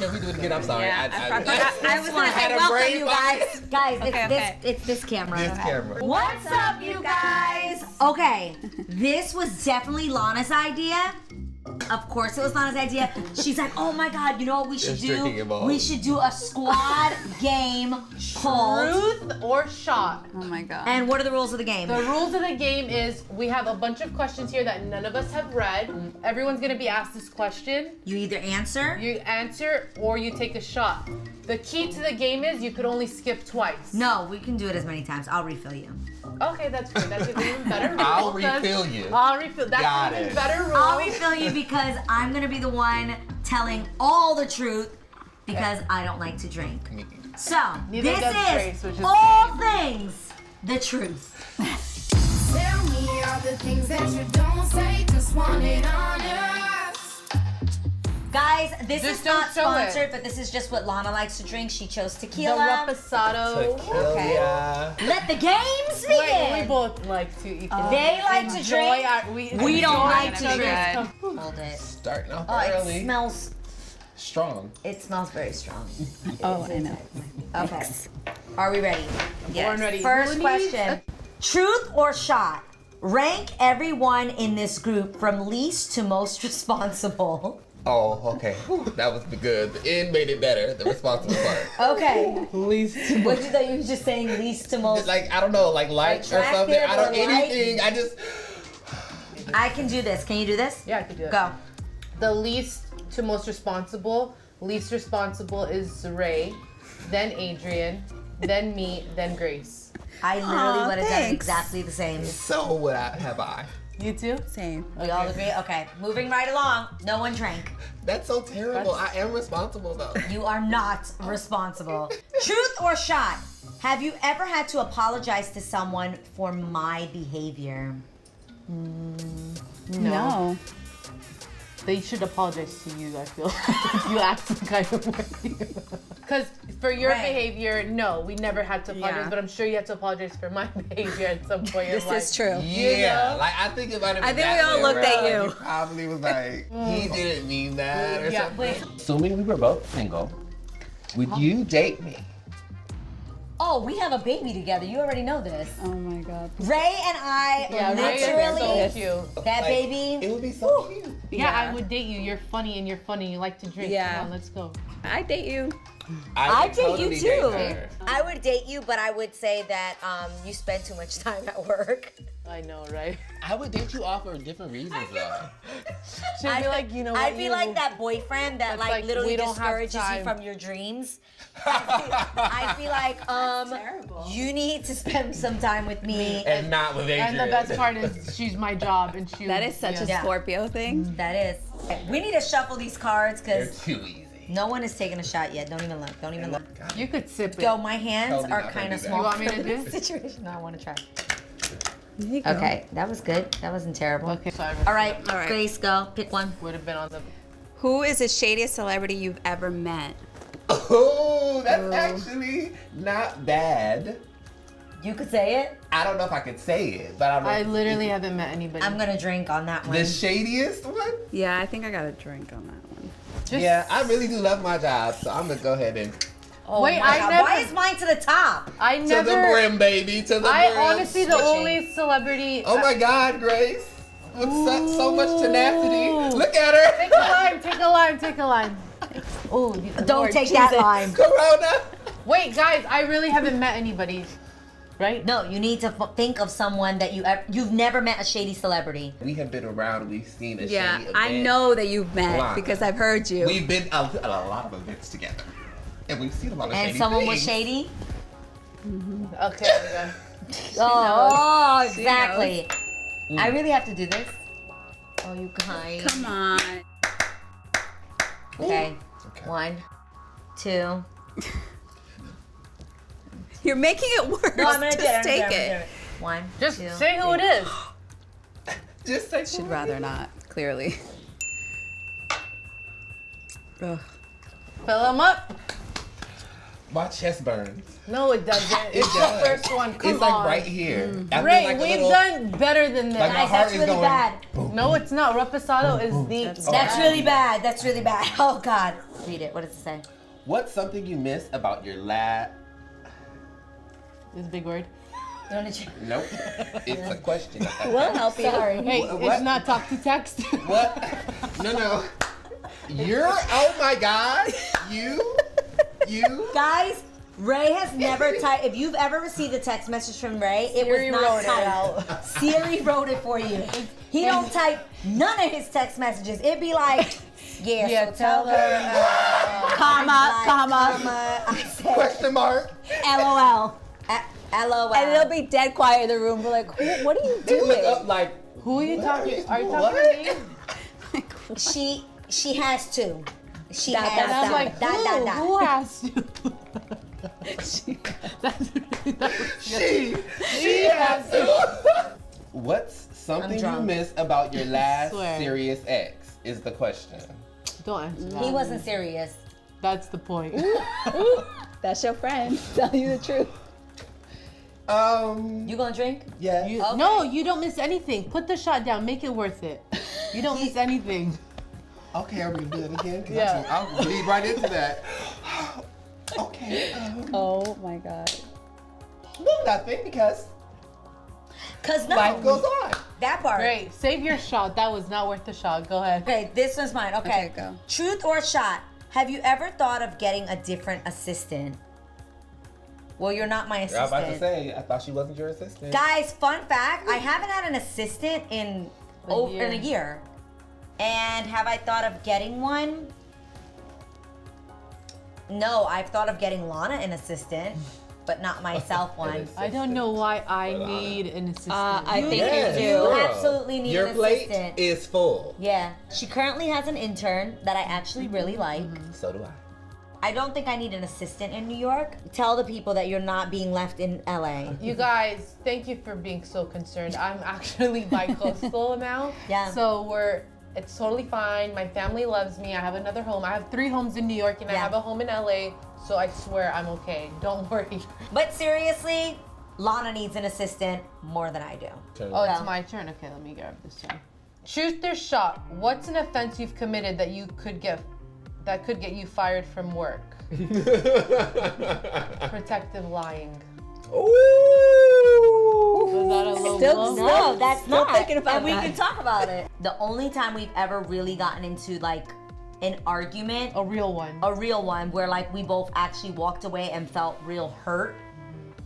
Can we do it again? I'm sorry. Yeah, I was gonna say welcome, you guys. Guys, it's this camera. This camera. What's up, you guys? Okay, this was definitely Lana's idea. Of course it was Lana's idea. She's like, oh my God, you know what we should do? We should do a squad game called Truth or Shot. Oh my God. And what are the rules of the game? The rules of the game is we have a bunch of questions here that none of us have read. Everyone's gonna be asked this question. You either answer. You answer or you take a shot. The key to the game is you could only skip twice. No, we can do it as many times. I'll refill you. Okay, that's good. That's an even better rule. I'll refill you. I'll refill. That's Got an even it. better rule. I'll refill you because I'm gonna be the one telling all the truth because I don't like to drink. So, Neither this does is Grace, which is all things the truth. Tell me all the things that you don't say, just want it honest. Guys, this Just is don't not show sponsored, it. but this is just what Lana likes to drink. She chose The tequila. reposado. Okay. Let the games begin. We both like to eat. They like to drink. We don't like to each drink. other. Hold it. Starting off Oh, early. it smells. Strong. It smells very strong. Oh, I know. Okay. Are we ready? Born ready. First question. Truth or shot? Rank everyone in this group from least to most responsible. Oh, okay. Whew, that was good. The end made it better. The responsible part. Okay. Least. What you thought you were just saying least to most? Like, I don't know, like light or something. Attractive I don't or light? anything. I just. I can do this. Can you do this? Yeah, I could do it. Go. The least to most responsible. Least responsible is Ray, then Adrienne, then me, then Grace. I literally Aw, would have done thanks. exactly the same. So what have I? You too? Same. We all agree? Okay. Moving right along. No one drank. That's so terrible. I am responsible though. You are not responsible. Truth or shot? Have you ever had to apologize to someone for my behavior? No. They should apologize to you, I feel like. You act some kind of way. Because for your Right. behavior, no, we never had to apologize, Yeah. but I'm sure you had to apologize for my behavior at some point in This life. is true. Yeah, know? like I think it might have been I think that we all way looked at around. you. He probably was like, he didn't mean that or Yeah, something. Wait. Assuming we were both single, would you date me? Oh, we have a baby together. You already know this. Oh my God. Ray and I Yeah, Ray is literally, so cute. that Like, baby. It would be so cute. Yeah, I would date you. You're funny and you're funny. You like to drink. Yeah. Come on, let's go. I date you. I would date totally you too. her. I would date you, but I would say that you spend too much time at work. I know, right? I would date you all for different reasons though. She'd be like, you know what? I'd be like that boyfriend that That's like like, literally we don't have discourages you time. from your dreams. I'd be like, terrible. you need to spend some time with me. And not with Adrienne. And the best part is she's my job and she That is such a Yeah. Scorpio thing. That is. We need to shuffle these cards They're because too easy. no one has taken a shot yet. Don't even look. Don't even look. You could sip it. Go, my hands Totally are not kind gonna of do that. small You want me for to do this situation. No, I want to try. There you go. Okay, that was good. That wasn't terrible. Okay, sorry. All right, All right. Grace, go. Pick one. Would have been on the. Who is the shadiest celebrity you've ever met? Oh, that's actually not bad. You could say it. I don't know if I could say it, but I literally haven't met anybody. I'm gonna drink on that one. the shadiest one. Yeah, I think I got a drink on that one. Just- Yeah, I really do love my job, so I'm gonna go ahead and Oh Wait, my I God. never- Why is mine to the top? I to never. the brim, baby, to the I brim. honestly, the Switching. only celebrity. Oh my God, Grace, with so much tenacity. Look at her. Take a lime. Take a lime. Take a lime. Oh, Don't take that line. Corona. Wait, guys, I really haven't met anybody. Right? No, you need to think of someone that you've never met a shady celebrity. We have been around. We've seen a Yeah, shady I event. know that you've met Wow. because I've heard you. We've been at a lot of events together, and we've seen a lot of And shady someone was things. shady? Okay. Okay. Oh, She exactly. I really have to do this. Oh, you guys. Come on. Okay. Okay. 1, 2. You're making it worse. No, I'm gonna do it. Just take it. 1, Just 2. say who it is. Just say Should rather not, clearly. Ugh. Fill them up. My chest burns. No, it doesn't. It's does. the first one. Come It's like on. right here. I feel Ray, like a we've little- done better than this. Like my Guys, heart that's is really going. bad. Boom. No, it's not. Reposado is the. That's really bad. That's really bad. Oh God. Read it. What does it say? What's something you miss about your lab? This big word. Nope. It's a question. We'll help you. Sorry. Hey, What? it's not talk to text. What? No. You're. Oh my God. You. Guys, Ray has never typed. If you've ever received a text message from Ray, it Siri was wrote not it typed. out. Siri wrote it for you. He don't type none of his text messages. It'd be like, yeah, so tell her, Comma, comma. I said, Question mark. LOL. LOL. And it'll be dead quiet in the room. We're like, what are you They look doing? up like. Who are you talking? Are you What? talking to me? She has two. She Dot, has dot, And I'm like, dot. who asked you? She has to. What's something you drunk. miss about your last Swear. serious ex? Is the question. Don't answer that. He wasn't serious. That's the point. That's your friend. Tell you the truth. You gonna drink? Yeah. Okay. No, you don't miss anything. Put the shot down. Make it worth it. You don't miss anything. Okay, are we gonna do that again? 'Cause Yeah. I'll lead right into that. Okay. Oh my God. No, nothing because Cause no, life goes on. that part. Great. Save your shot. That was not worth the shot. Go ahead. Okay, this one's mine. Okay. Okay, go. Truth or shot? Have you ever thought of getting a different assistant? Well, you're not my I was assistant. about to say, I thought she wasn't your assistant. Guys, fun fact, I haven't had an assistant in a year. year. And have I thought of getting one? No, I've thought of getting Lana an assistant, but not myself one. I don't know why I need an assistant. I think Yes, you do. girl. absolutely need Your an plate assistant. is full. Yeah, she currently has an intern that I actually really like. So do I. I don't think I need an assistant in New York. Tell the people that you're not being left in LA. You guys, thank you for being so concerned. I'm actually bi-coastal now. Yeah. So it's totally fine. My family loves me. I have another home. I have 3 homes in New York and I Yeah. have a home in LA. So I swear I'm okay. Don't worry. But seriously, Lana needs an assistant more than I do. Oh, it's Yeah. my turn. Okay, let me grab this one. Truth or shot? What's an offense you've committed that could get you fired from work? Protective lying. Was that a low blow? No, that's Still not. thinking about and we that. can talk about it. The only time we've ever really gotten into like an argument, A real one. a real one, where like we both actually walked away and felt real hurt,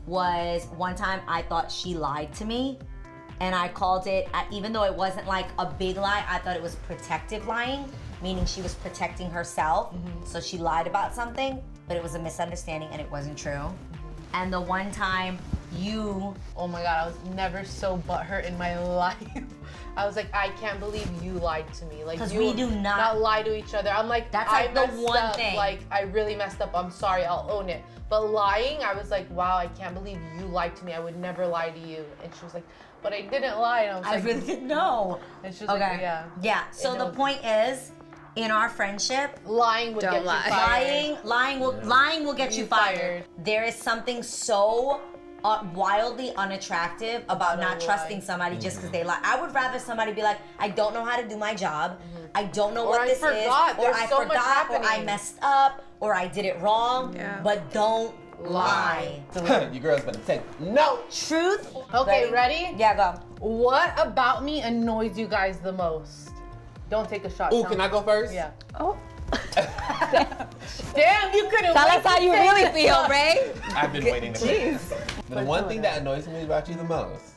was one time I thought she lied to me. And I called it, even though it wasn't like a big lie, I thought it was protective lying, meaning she was protecting herself. So she lied about something, but it was a misunderstanding and it wasn't true. And the one time you, Oh my god, I was never so butthurt in my life. I was like, I can't believe you lied to me. Like, 'Cause you we do not- lie to each other. I'm like, That's I like the messed one up. thing. Like, I really messed up. I'm sorry. I'll own it. But lying, I was like, wow, I can't believe you lied to me. I would never lie to you. And she was like, but I didn't lie. And I was I like, really didn't know. and she was Okay. like, yeah. Yeah. So And the it was- point is, in our friendship, Lying would Don't get lie. you fired. lying will get you You fired. fired. There is something so wildly unattractive about not Don't trusting lie. somebody just because they lie. I would rather somebody be like, I don't know how to do my job. I don't know Or what I this forgot. is, or There's I so much forgot, or I happening. messed up, or I did it wrong. Yeah. But don't lie. You girls better take notes. Truth. Okay, ready? Yeah, go. What about me annoys you guys the most? Don't take a shot. Ooh, Tell can me. I go first? Yeah. Oh. Damn, you couldn't Tell wait us how to you say really that. feel, Ray. I've been waiting to say Jeez. this. The one thing that annoys me about you the most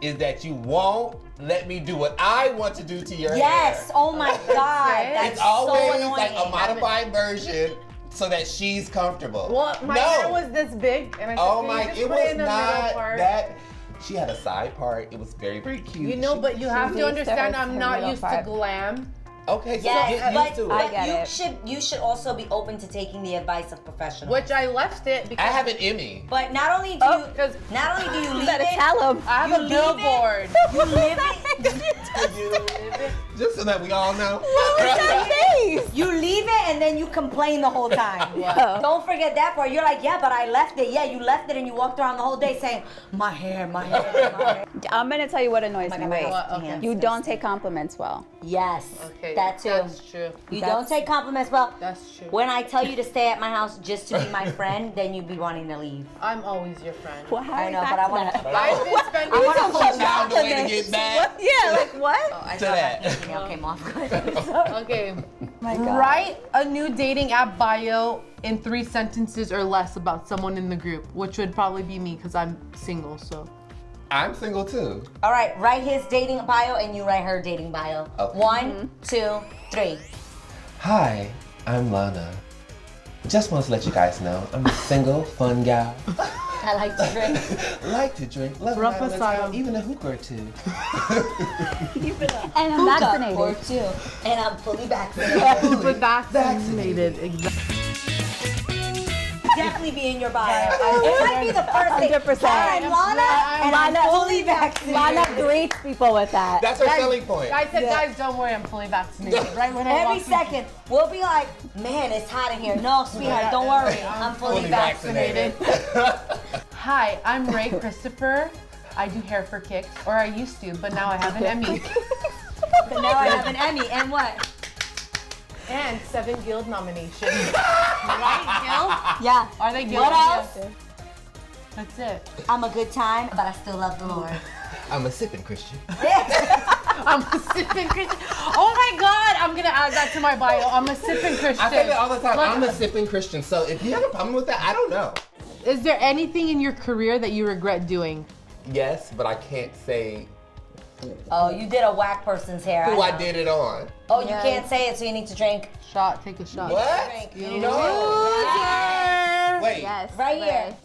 is that you won't let me do what I want to do to your Yes. hair. Oh my God. it. That's It's always so annoying. like a modified version so that she's comfortable. Well, my no. hair was this big, and I said, Oh "Can my! you just It put was it in the middle not part?" that. She had a side part. It was very, very cute. You know, but you have to needs to understand, have I'm her not middle used part. to glam. Okay, so Yes, get but, used to it. I get you it. you should also be open to taking the advice of professionals. Which I left it because I have an Emmy. But not only do you, because not only do you You leave better it, tell him. I have you a leave billboard. you live it, Just so that we all know. What was that face? you leave it, and and then you complain the whole time. Don't forget that part. You're like, yeah, but I left it. Yeah, you left it and you walked around the whole day saying, my hair, my hair, my hair. I'm gonna tell you what annoys Oh my me. God, Wait, my Okay. you don't take compliments well. Yes, Okay. that too. That's true. You don't take compliments well. That's true. When I tell you to stay at my house just to be my friend, then you be wanting to leave. I'm always your friend. Well, how I are we know, back but I to want that? to. I've been spending. I want to Don't hold Found a way to compliments. get back. What? Yeah, like what? Oh, I To thought that. my pinky nail came off. Okay. My God. Write a new dating app bio in 3 sentences or less about someone in the group, which would probably be me because I'm single. So. I'm single too. All right, write his dating bio and you write her dating bio. Okay. 1, 2, 3. Hi, I'm Lana. Just want to let you guys know I'm a single, fun gal. I like to drink. Like to drink, love Rough violence, asylum. even a hookah or two. And I'm vaccinated. Or 2. And I'm fully vaccinated. But vaccinated. Exactly. Definitely be in your bio. It might be the first thing. 100%. Hi, I'm Lana, and I'm fully vaccinated. Lana greets people with that. That's her selling point. I said, guys, don't worry, I'm fully vaccinated. Right when I Every walk in. second, we'll be like, man, it's hot in here. No, sweetheart, don't worry. I'm fully vaccinated. Hi, I'm Ray Christopher. I do hair for kicks, or I used to, but now I have an Emmy. But now I have an Emmy, and what? And 7 Guild nominations. Right, Guild? Yeah. Are they Guild? What else? Yeah. That's it. I'm a good time, but I still love the Lord. I'm a sipping Christian. I'm a sipping Christian. Oh my God, I'm gonna add that to my bio. I'm a sipping Christian. I say that all the time. Look, I'm a sipping Christian. So if you have a problem with that, I don't know. Is there anything in your career that you regret doing? Yes, but I can't say Oh, you did a whack person's hair. who know. I did it on. Oh, you Yes. can't say it, so you need to drink. Shot, take a shot. What? Drink. You know? Wait. Yes. Right here.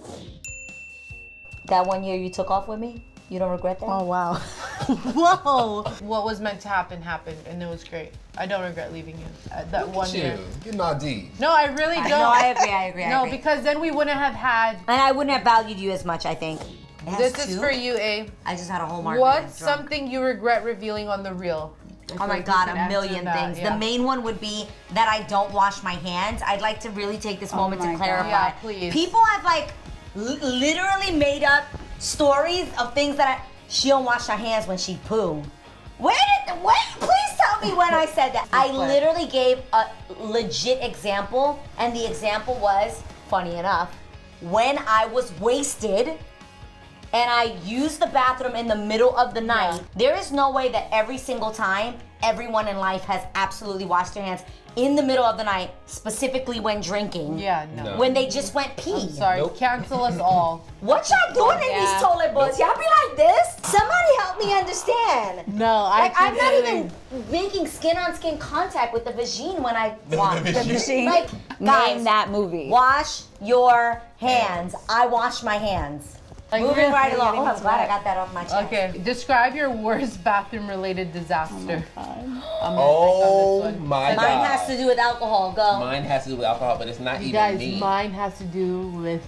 That 1 year you took off with me? You don't regret that? Oh wow. Whoa. What was meant to happen happened, and it was great. I don't regret leaving you at that Look 1 at year. you. You're not deep. No, I really don't. No, I agree. No, because then we wouldn't have had. And I wouldn't have valued you as much, I think. It has This is 2? for you, A. I just had a whole market. What's something you regret revealing on the reel? Oh my God, a million things. The main one would be that I don't wash my hands. I'd like to really take this moment my to God. clarify. Yeah, please. People have like literally made up stories of things that she don't wash her hands when she poo. Wait, please tell me when I said that. I literally gave a legit example, and the example was, funny enough, when I was wasted and I used the bathroom in the middle of the night. There is no way that every single time everyone in life has absolutely washed their hands in the middle of the night, specifically when drinking. Yeah, no. No. When they just went pee. I'm sorry, Nope. cancel us all. What y'all doing in Yeah. these toilet bowls? Y'all be like this? Somebody help me understand. No, Like, I'm not completely- even making skin-on-skin contact with the vagine when I wash. The vagine. Like, Name guys, that movie. wash your hands. I wash my hands. Like, Moving we're right along. getting Oh, I'm glad I wet. got that off my chest. Okay, describe your worst bathroom-related disaster. I'm gonna Oh think on this one. my God. Mine has to do with alcohol. Go. Mine has to do with alcohol, but it's not You even guys, me. mine has to do with.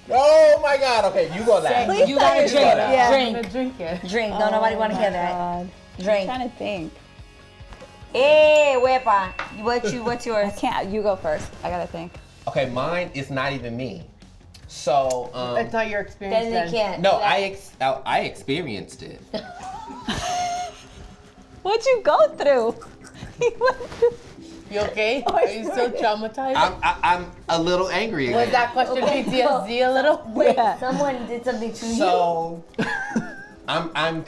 Oh my God. Okay, you go last. Please You gotta say it. drink. Yeah. I'm Drink. gonna drink it. Drink. Don't nobody want to hear that. I'm Drink. trying to think. Hey, wepa. What's yours? I can't. You go first. I gotta think. Okay, mine is not even me. So, It's not your experience. Then Then they can't. no, do that. I experienced it. What'd you go through? You okay? Are you still traumatized? I'm a little angry Was again. that question Okay, PTSD a little? Wait, Yeah. someone did something to you. So, I'm kind.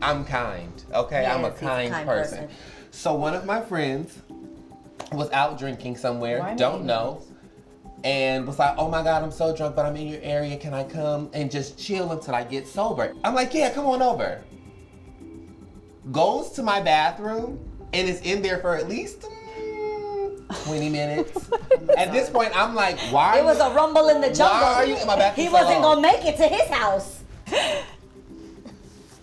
I'm kind. Okay, I'm a Yes, he's a kind kind person. person. So one of my friends was out drinking somewhere, Why don't me? know, and was like, "Oh my God, I'm so drunk, but I'm in your area. Can I come and just chill until I get sober?" I'm like, "Yeah, come on over." Goes to my bathroom and is in there for at least 20 minutes. At this point, I'm like, "Why?" It was a rumble in the jungle. Why are you in my bathroom He so wasn't long? gonna make it to his house.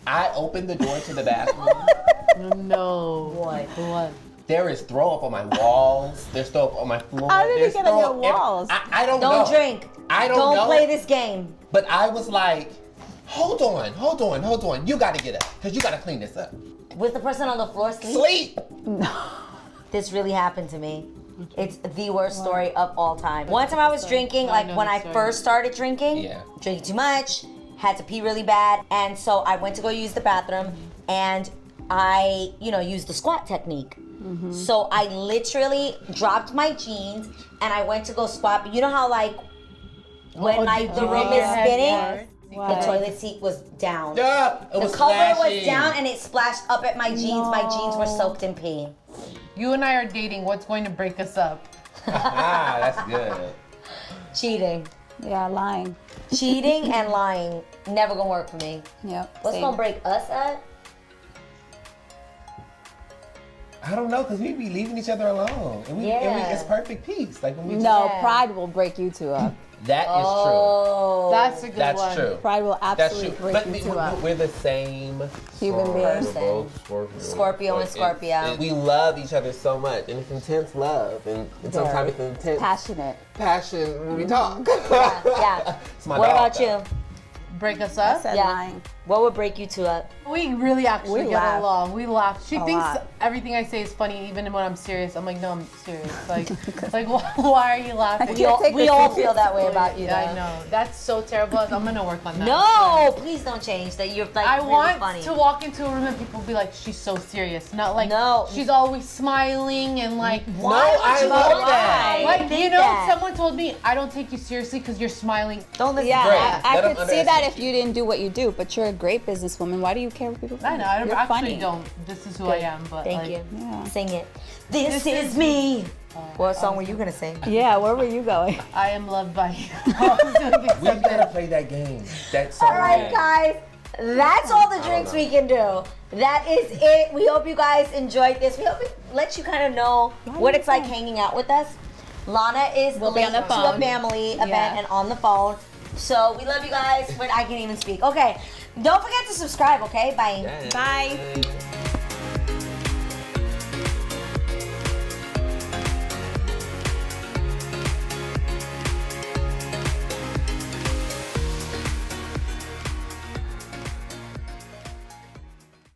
I opened the door to the bathroom. No. What? There is throw up on my walls. There's throw up on my floor. How did it There's get on throw your up every- walls? I don't know. Don't drink. I don't know. play this game. But I was like, hold on. You got to get up because you got to clean this up. Was the person on the floor asleep? Sleep. This really happened to me. It's the worst story of all time. One time I was drinking, like when I first started drinking, drinking too much, had to pee really bad, and so I went to go use the bathroom, and I, used the squat technique. So I literally dropped my jeans, and I went to go squat, but you know how like, when the room is spinning, the toilet seat was down. Yeah, the cover was down and it splashed up at my jeans. My jeans were soaked in pee. You and I are dating. What's going to break us up? That's good. Cheating. Yeah, lying. Cheating and lying. Never gonna work for me. Yep. What's gonna break us up? I don't know, because we be leaving each other alone. And we it's perfect peace. Like when we pride will break you two up. That is true. That's a good one. That's true. Pride will absolutely break you two up. We're the same Human beings. We're both Scorpio and Scorpio. We love each other so much, and it's intense love, and sometimes it's intense passion when we talk. Yeah. What about you? Break us up? Lying. What would break you two up? We really actually get laugh. along. We laugh. She A thinks lot. everything I say is funny, even when I'm serious. I'm like, no, I'm serious. Like why are you laughing? We all feel that way about you. I know. That's so terrible. I'm gonna work on that. No, please don't change that. You're like I really want funny. to walk into a room and people be like, she's so serious. Not like, No. she's always smiling and like, I love that. like, someone told me, I don't take you seriously because you're smiling. Don't listen. Yeah, I Let 'em could see that underestimate if you didn't do what you do, but you're a great businesswoman. Why do you care what people think? I know. I You're actually funny. don't. This is who I am. But Thank like, you. Yeah. Sing it. This is me. What song were you gonna sing? Yeah, where were you going? I am loved by you. We gotta play that game. That's so All right, guys. That's all the drinks we can do. That is it. We hope you guys enjoyed this. We hope it lets you kind of know what it's like hanging out with us. Lana is We'll be on the linked to phone. a family event Yeah. and on the phone. So we love you guys. I can't even speak. Okay. Don't forget to subscribe, okay? Bye. Bye.